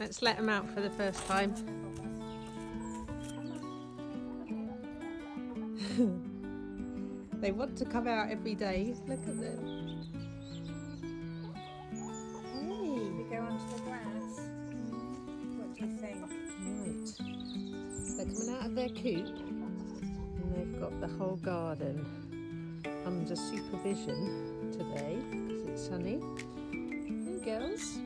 Let's let them out for the first time. They want to come out every day. Look at them. Hey. We go onto the grass. What do you think? Right. They're coming out of their coop and they've got the whole garden under supervision today because it's sunny. Hey girls.